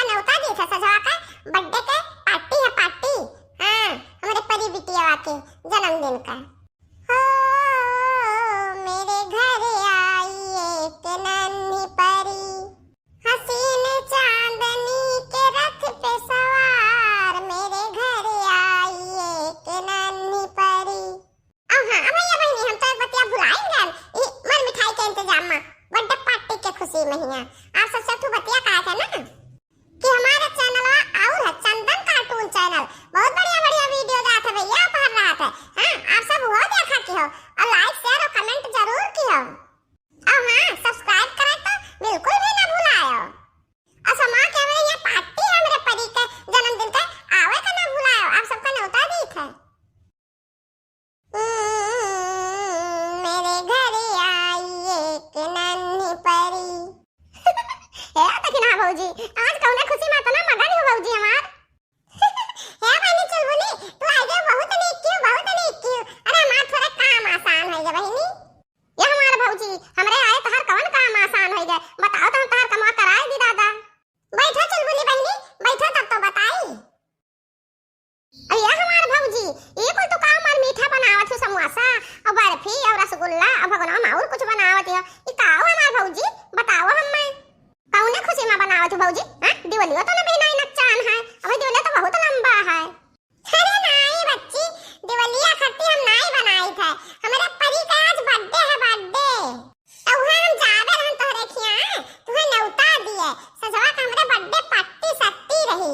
सबका न्योता दी था सजवा का बर्थडे के पार्टी है पार्टी। हाँ हमारे परी बिटिया के जन्मदिन का। हो मेरे घर आई एक नन्ही परी, हसीन चांदनी के रथ पे सवार, मेरे घर आई एक नन्ही परी। अब हाँ भैया बहनी हम तो बतिया भुलाएंगे मर मिठाई के इंतजाम में बर्थडे पार्टी के खुशी में ही आप सब सब बतिया कहा था ना कि हमारा चैनल और है चंदन कार्टून चैनल, बहुत बढ़िया बढ़िया वीडियो जात है भैया पढ़ रहा था। हाँ आप सब वो देखा की हो और लाइक शेयर और कमेंट जरूर की हो और हाँ सब्सक्राइब करे तो बिल्कुल भी ना भुलायो। और समा के हमारे यहाँ पार्टी है मेरे परी के जन्मदिन का, आवे का ना भुलायो, आप सबका न्योता दी था। मेरे घर आई एक नन्ही परी। है तकिन हाँ भौजी आज कौने खुशी में तो ना मगन हो भौजी हमार। है बहनी चुलबुली तू आज बहुत नीक क्यों। अरे हमार थोड़ा काम आसान हो गया बहनी। ये हमार भौजी हमरे आए तोहर कौन काम आसान हो गया बताओ तो हम तोहर कमा कराए दी दादा। बैठो चुलबुली बहनी बैठो तब तो बताई। अरे हमार भौजी ये कोई तो काम और मीठा बनावत हो समोसा और बर्फी और रसगुल्ला और भगोना और कुछ बनावत हो ये काओ हमार भौजी बताओ हम्मे कौने खुशी में बनावत हो भौजी। हां दिवाली तो ना बिना नचान है अबे दिवाली तो बहुत लंबा है। अरे नहीं बच्ची दिवाली खट्टी हम नहीं बनाई थे, हमारे परी का आज बर्थडे है बर्थडे तो वहां हम जावे हम तोहरे खिया तुम्हें न्योता दिए सजवा का हमारे बर्थडे पार्टी सत्ती रही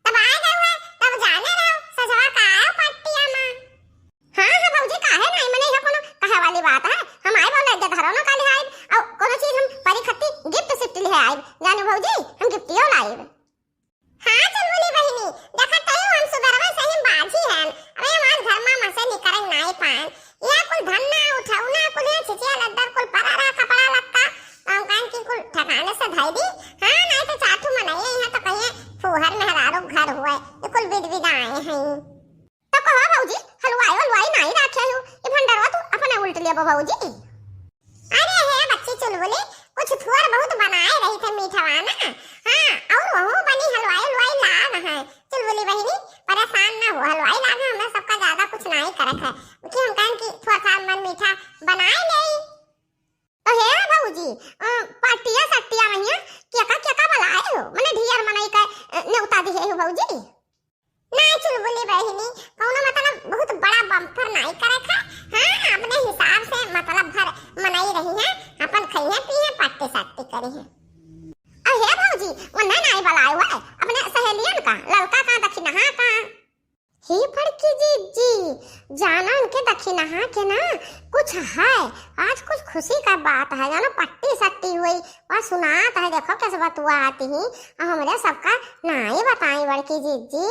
तब आए गए तब जाने रहो सजवा का आयो पार्टिया में। हां हां भौजी काहे नहीं मने यह कोनो कहे वाली बात है हम आए बोले दे धरो ना काली आए और कोनो चीज हम परी खट्टी गिफ्ट सिफ्ट ले आए जाने भौजी हम गिफ्टियो लाए। हां चलबुली बहनी देखा तई हम सुधरवे सही बाजी है अरे हमार घर में मसे निकल नहीं पाए या कुल धन ना उठाऊ ना कुल छिचिया लद्दर कुल परारा कपड़ा लत्ता हम कान की कुल ठिकाने से धई दी। हां नहीं तो चाटू मनाइए यहां तो कहिए फुहर मेहरारू घर हुए ये कुल विध विधाएं हैं तो कहो भौजी हलवाई नहीं रखे हो ये भंडारवा तू अपने उल्ट ले भौजी। अरे है बच्ची चुलबुली कुछ थोड़ा बहुत बनाए रही थे मीठा ना। हां और वो बनी हलवाई लाग है चुलबुली बहनी परेशान ना हो हलवाई लाग है हमें सबका ज्यादा कुछ नहीं करत है कि हम कहें कि थोड़ा सा मन मीठा बनाए ले तो है भौजी पार्टिया सट्टिया भैया क्या बनाए हो माने ढियर मनाई का न्योता दी है भौजी। नहीं चुलबुली बहनी कौनो मतलब बहुत बड़ा बम्पर नहीं करे था। हां अपने हिसाब से मतलब भर मनाई रही है अपन खइए पिए पार्टी साटी करी है। अरे भौजी वो नहीं बुलाए हुआ अपने सहेलियन का लड़का का दक्षिणहा का ही फड़की जी जाना उनके दक्षिणहा के ना कुछ है आज कुछ खुशी का बात है जानो पट्टी सट्टी हुई और सुनात है देखो कैसे बतुआ आती ही हमरे सबका नहीं बताई बड़की जी।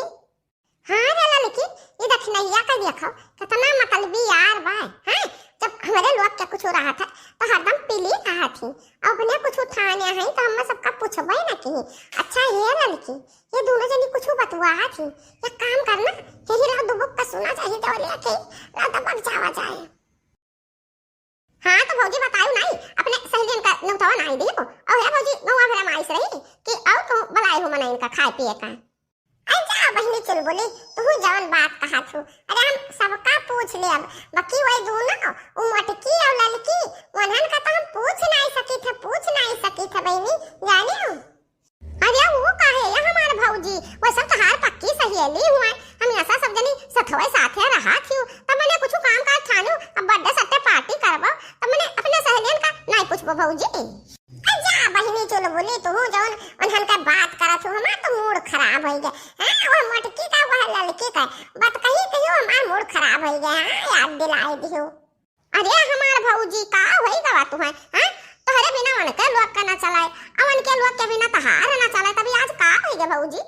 हाँ रे लड़की ये दक्षिणैया का देखो कितना मतलबी यार बा। हां जब हमारे लोग क्या कुछ हो रहा था तो हरदम पीली कहा थी और अपने कुछ उठाने है तो हम सबका पूछबे ना की अच्छा ये लड़की ये दोनों जनी कुछ बतवा थी एक काम करना यही ला दुबुक का सुना चाहिए तो लेके ला दबक जावा जाए। हां तो भौजी बताओ नहीं अपने सहेलियन का न्योता नहीं दियो और है भौजी नौवा भरा माइस रही कि और तो बुलाए हो मना इनका खाए पिए का। अच्छा बहनी चुलबुली तू जवन बात कहा तू अरे हम सबका पूछ ले अब बाकी वही दोनों वो मटकी और ललकी वनहन का तो हम पूछ नहीं सकी थे बहनी जाने हो। अरे वो काहे ये हमारे भौजी वो सब तहार पक्की सहेली हुआ हम ऐसा सब जनी सथवे साथे रहा थी तब मैंने कुछ काम काज ठानू अब बर्थडे सट्टे पार्टी करबो तब मैंने अपने सहेलियन का नहीं पूछबो भौजी। अच्छा बहनी चुलबुली तू जवन उनहन का बात करत हो हमार तो मूड खराब हो गया। हां वो मटकी का वो लड़की का बात कही हमार मूड खराब हो गया। हां याद दिलाए दियो। अरे हमार भौजी का होई गवा तू है हां तोहरे बिना उनके लोग का ना चलाए अवन के लोग के बिना तहार ना चलाए तभी आज का होई गया भौजी।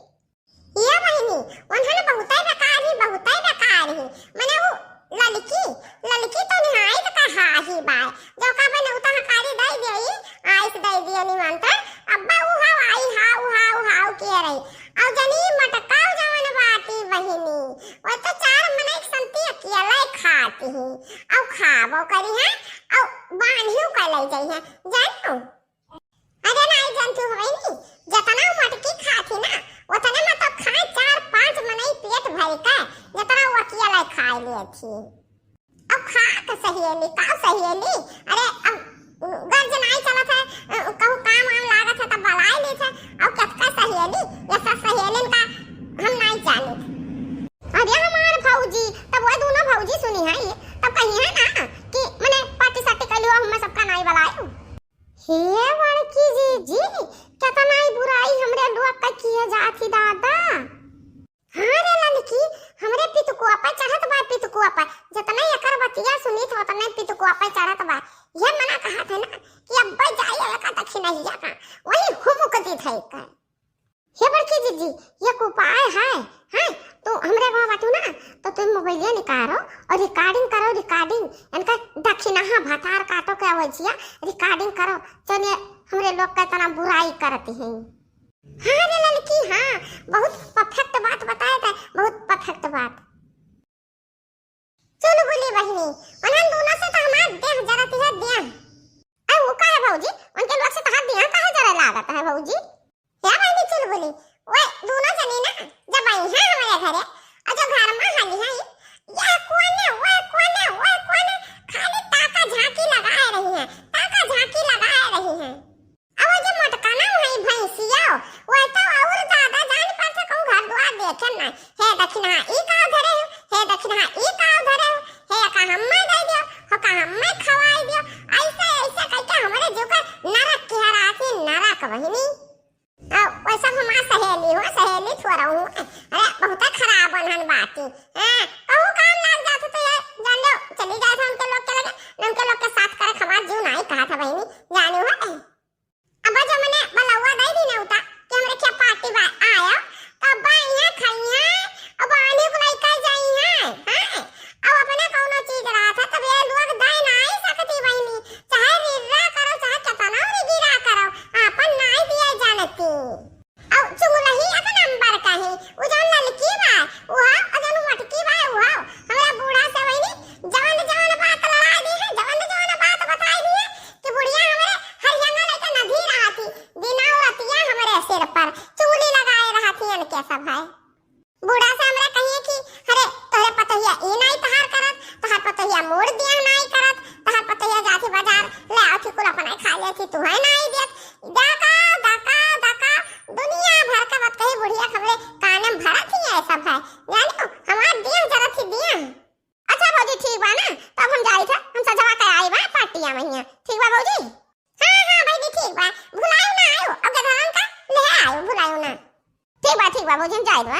ये बहनी उनहन बहुत ही बेकार ही माने वो लड़की तो निहायत का हाही बाय जो का बने उता हकारी दई देई आइस दई दिए निमंत्रण अब्बा उहा आई हाउ के रही और जनी मटकाओ जवन बाटी बहिनी वो तो चार मने एक संती अकेला खाती ही और खाबो करी है और बांधियो कर ले जाई है जानो। अरे नहीं जानती हो बहिनी जतना मटकी खाती थी। अब खा के सहेली का सहेली, अरे अब गर्ज नहीं चलत है, कहूँ काम वाम लागत है तब बलाई ली थे। अब कतका सहेली या सब सहेलिन का हम नहीं जाने। अरे हमार भौजी तब वो दोनों भौजी सुनी है ये, तब कही है ना कि मैंने पार्टी साटी कर लियो, हम सबका नहीं बलाई। हे बड़की जी कितना ही बुराई हमरे लोग का किए जाती दादा। हाँ रे लड़की, हमरे पितुकुआ पर चढ़त बा, पितुकुआ पर जितना एकर बतिया सुनी तो उतना पितुकुआ पर चढ़त बा। ये मना कहा था ना कि अब जाई लड़का दक्षिण नहीं जाता, वही हुमुकती था का। हे बड़की जी ये उपाय है तो हमरे वहां बातू ना, तो तुम मोबाइल निकालो और रिकॉर्डिंग करो, रिकॉर्डिंग इनका दक्षिणा भतार काटो के आवजिया रिकॉर्डिंग करो, चलिए हमरे लोग का इतना बुराई करते हैं। हाँ रे लड़की हाँ, बहुत परफेक्ट बात बताया था, बहुत परफेक्ट बात। चलो बोली बहनी, उन्हें दोनों से तो हमारा देह जरती है देह। अरे वो का है भौजी, उनके लोग से तो हाथ देह काहे जरा लागत है भौजी? क्या बहनी चल बोली, ओए दोनों जनी ना जब आई है हमारे घरे, और जो घर में हाली है ये कौन है खाली ताका झांकी लगाए रही है, ताका झांकी लगाए रही है। अब जो मटका ना है भैंसिया, वो तो और ज्यादा जान पर से कहूं घर द्वार देखे ना है दक्षिणा ई का धरे है, दक्षिणा ई का धरे है का हम्मा दे दियो, हो का हम्मा खवाई दियो, ऐसे कहके हमारे जो का नरक के हराती नरक बहिनी। वैसा हमारा सहेली छोरा हूँ, अरे बहुत खराब बनन बाती हैं, कहूँ काम लाग जाते तो ये जान लो चली जाए था उनके लोग के लगे, उनके लोग के साथ करे हमारा जीव नहीं कहा था बहनी जाने हो। अब जो मैंने बलौआ दे दी ना उता कि हमरे क्या पार्टी बा आया कब आइया खाइया, अब आने को नहीं कह जाई है हैं, अब अपने कोनो चीज रहा था तब ये लोग दे नहीं सकती बहनी, चाहे रिरा करो चाहे कितना और गिरा करो अपन नहीं दिए जानती। अब चुगलही एक नंबर का है, वो जो लड़की बा वो और जो मटकी बा वो हमरा बूढ़ा से वही जवान बात लड़ा दी है, जवान बात बताई दी है कि बुढ़िया हमरे हरियाणा लेके नदी रहा थी, बिना औरतिया हमरे सिर पर चूली लगाए रहा थी इनके सब है। बूढ़ा से हमरा कहिए कि अरे तोरे पतहिया ई नहीं तहार करत, तहार पतहिया मोड़ दिया नहीं करत, तहार पतहिया जाती बाजार ले आती कुल अपने खा लेती तू है नहीं देत, डाका दुनिया भर का बात कही बुढ़िया खबरे कानम भरत ही है सब है, जानो हमार दिया जरा थी दिया। अच्छा भौजी ठीक बा ना, तब हम जाई था, हम सजवा के आई बा पार्टिया में, ठीक बा भौजी? हाँ भाई ठीक बा, भुलायो ना आयो, अब गधरन का ले आयो भुलायो ना, ठीक बा भौजी हम जाई बा।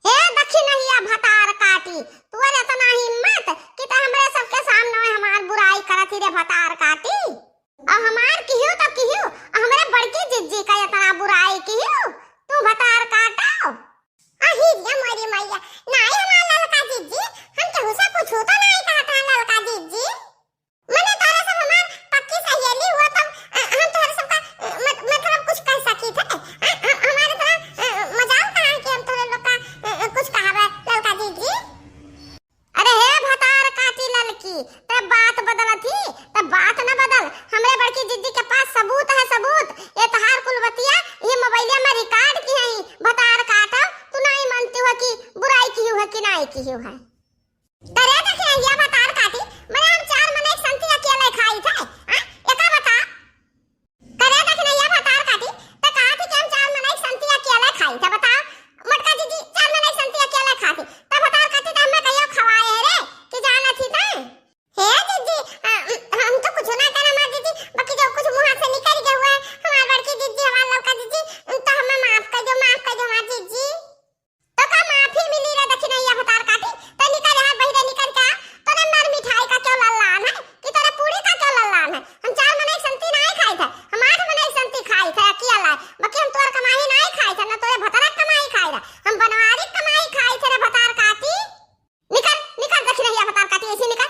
हे दक्षिणहिया भतार काटी, तू अरे इतना हिम्मत कि त हमरे सबके सामने हमार बुराई करत ही रे भतार काटी, और हमार कियो तो कियो हमरे बड़की जिज्जी का इतना बुराई कियो, तू भतार काटो। अही ये मोरी मैया नहीं हमार ललका जिज्जी, हम केहू से कुछ तो नहीं कहता ललका जिज्जी, मने तारे सब हमार पक्की सहेली हुआ तो हम तोरे सबका मतलब कुछ कह सकी थे, हमारे तरह मजाक कहां कि हम तोरे लोग का कुछ कहावे ललका जिज्जी। अरे हे भतार काटी ललकी, तब बात बदलत ही तब बात न बदल, हमरे बड़की जिज्जी के पास सबूत है, सबूत ये तहार कुलवतिया ये मोबाइल में रिकॉर्ड की है, भतार काटो तू नहीं मानती हो कि बुराई की है कि नहीं की है। करे देखे ये भतार काटी मैंने हम चार मने एक संती अकेले खाई थे, एका बता करे देखे ये भतार काटी तो कहा थी कि हम चार मने एक संती अकेले खाई थे, बताओ मटका जिज्जी चार मने एक संती अकेले खाती तब भतार काटी तो हमें कहियो खवाए रे कि जाना थी ता हे जिज्जी, हम तो कुछ ना करे हमार जिज्जी, बाकी जो कुछ मुंह से निकल गया हुआ है हमार बड़की जिज्जी हमार लड़का जिज्जी तो हमें माफ कर दो हमार जिज्जी। तो का माफी मिली रे दक्षिणहिया भतार काटी, तो निकल है बहिरे निकल का तो ना मार मिठाई का क्यों लल्लान है कि तेरा पूरी का क्यों लल्लान है, हम चार मने एक संती नहीं खाई थे, हम आठ मने एक संती खाई थे अकेला, बाकी हम तोर कमाई नहीं खाई थे ना तोरे भतार कमाई खाई रे, हम बनवारी कमाई खाई थे रे भतार काटी। निकल दक्षिणहिया भतार काटी ऐसे निकल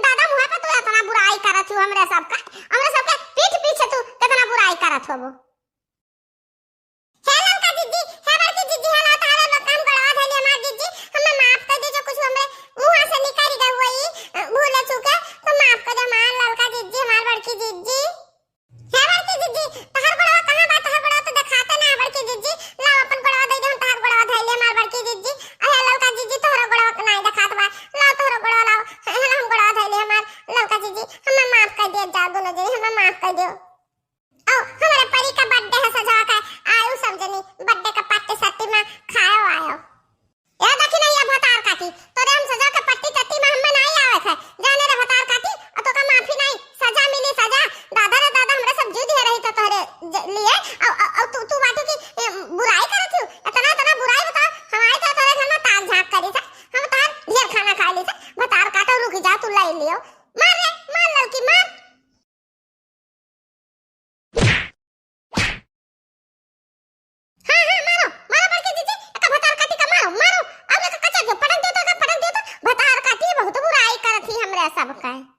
दादा मुंह पे तू इतना बुराई करत हो हमरे सबके पीठ पीछे तू कितना बुराई करत हो। हे ललका जिज्जी, हे बड़की जिज्जी, हे ना तारे लोग काम करवा थैली हमार जिज्जी, हमें माफ कर दे जो कुछ हमरे मुंह से निकल गए हुई भूल चुके तो माफ कर दे हमार ललका जिज्जी, हमार बड़की जिज्जी। हे बड़की जिज्जी तहर बड़वा कहां बा, तहर बड़वा तो दिखाते ना बड़की जिज्जी, लाओ अपन बड़वा दे दे हम तहर बड़वा थैली हमार बड़की लियो। मार रे, मार लड़की मार। हाँ हाँ मारो, मारो बड़की जीजी, एका भतार काटी का मारो, मारो। अब एका कच्चा दो, पटक दो तो, एका पटक दो तो भतार काटी बहुत बुराई करत ही हमरे सब का।